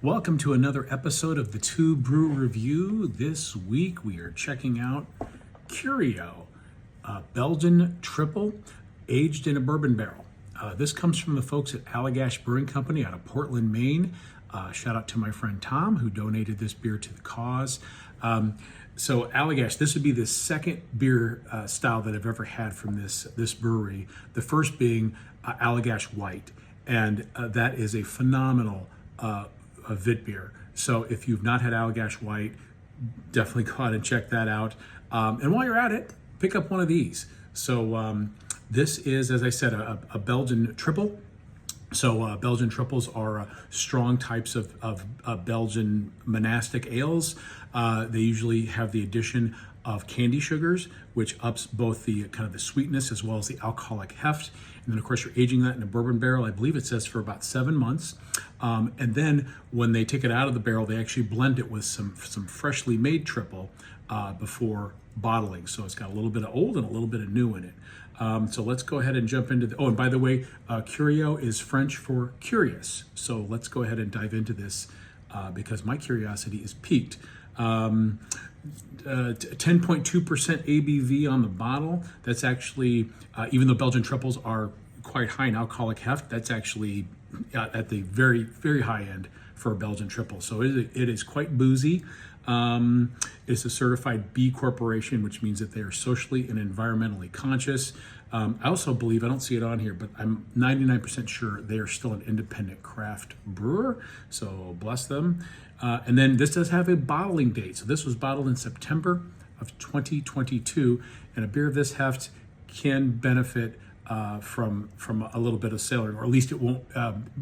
Welcome to another episode of the TUE Brew Review. This week we are checking out Curieux, Belgian Tripel, aged in a bourbon barrel. This comes from the folks at Allagash Brewing Company out of Portland, Maine. Shout out to my friend Tom, who donated this beer to the cause. So Allagash, this would be the second beer style that I've ever had from this brewery. The first being Allagash White, and that is a phenomenal Witbier. So if you've not had Allagash White, definitely go out and check that out. And while you're at it, pick up one of these. So this is, as I said, a Belgian Tripel. So Belgian Tripels are strong types of Belgian monastic ales. They usually have the addition of candy sugars, which ups both the kind of the sweetness as well as the alcoholic heft. And then of course you're aging that in a bourbon barrel. I believe it says for about 7 months. And then when they take it out of the barrel, they actually blend it with some freshly made triple before bottling. So it's got a little bit of old and a little bit of new in it. So let's go ahead and jump into oh, and by the way, Curieux is French for curious. So let's go ahead and dive into this because my curiosity is piqued. 10.2% ABV on the bottle. That's actually, even though Belgian triples are quite high in alcoholic heft, that's actually at the very, very high end for a Belgian triple. So it is quite boozy. It's a certified B Corporation, which means that they are socially and environmentally conscious. I also believe, I don't see it on here, but I'm 99% sure they are still an independent craft brewer. So bless them. And then this does have a bottling date. So this was bottled in September of 2022, and a beer of this heft can benefit from a little bit of cellaring, or at least it won't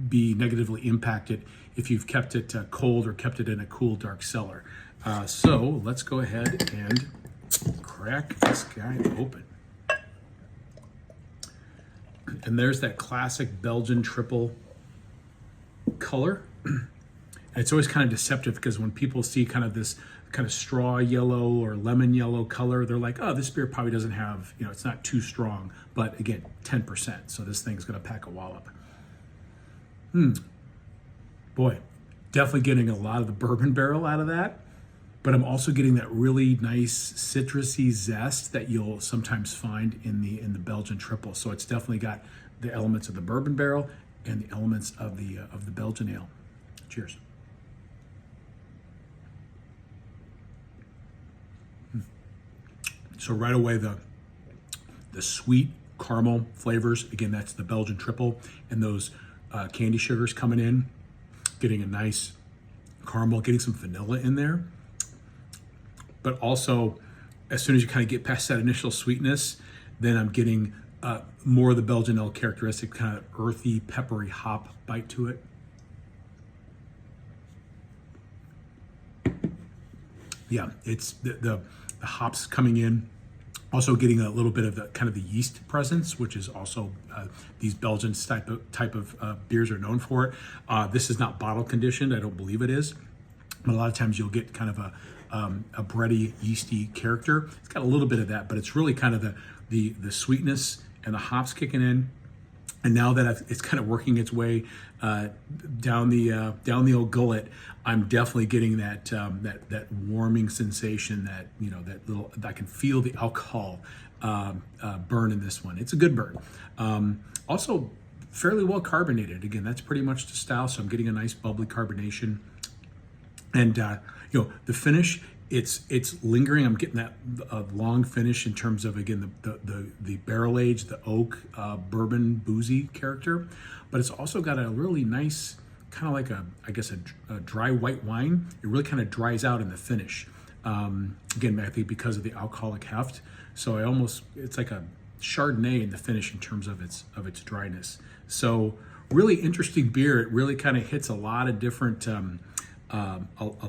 be negatively impacted if you've kept it cold or kept it in a cool, dark cellar. So let's go ahead and crack this guy open. And there's that classic Belgian triple color. And it's always kind of deceptive because when people see kind of this kind of straw yellow or lemon yellow color, they're like, oh, this beer probably doesn't have, it's not too strong. But again, 10%. So this thing's going to pack a wallop. Boy, definitely getting a lot of the bourbon barrel out of that. But I'm also getting that really nice citrusy zest that you'll sometimes find in the Belgian triple. So it's definitely got the elements of the bourbon barrel and the elements of the Belgian ale. Cheers. So right away the sweet caramel flavors. Again, that's the Belgian triple, and those candy sugars coming in, getting a nice caramel, getting some vanilla in there. But also, as soon as you kind of get past that initial sweetness, then I'm getting more of the Belgian ale characteristic, kind of earthy, peppery hop bite to it. Yeah, it's the hops coming in. Also getting a little bit of the kind of the yeast presence, which is also these Belgian type of beers are known for it. This is not bottle conditioned. I don't believe it is. But a lot of times you'll get kind of a bready, yeasty character. It's got a little bit of that, but it's really kind of the sweetness and the hops kicking in. And now that it's kind of working its way down the old gullet, I'm definitely getting that warming sensation. That I can feel the alcohol burn in this one. It's a good burn. Also fairly well carbonated. Again, that's pretty much the style. So I'm getting a nice bubbly carbonation. And the finish, it's lingering. I'm getting that long finish in terms of, again, the barrel age, the oak, bourbon, boozy character, but it's also got a really nice kind of like a dry white wine. It really kind of dries out in the finish. Again, I think because of the alcoholic heft. So it's like a Chardonnay in the finish in terms of its dryness. So really interesting beer. It really kind of hits a lot of different a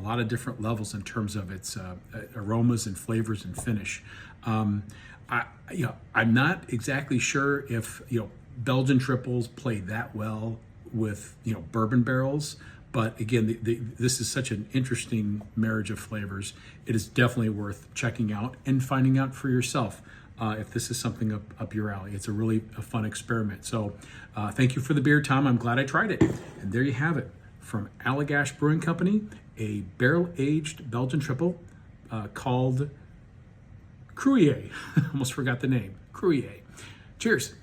lot of different levels in terms of its aromas and flavors and finish. I'm not exactly sure if Belgian triples play that well with bourbon barrels, but again, this is such an interesting marriage of flavors. It is definitely worth checking out and finding out for yourself if this is something up your alley. It's a fun experiment. So thank you for the beer, Tom. I'm glad I tried it. And there you have it. from Allagash Brewing Company, a barrel-aged Belgian triple called Curieux. Almost forgot the name. Curieux. Cheers.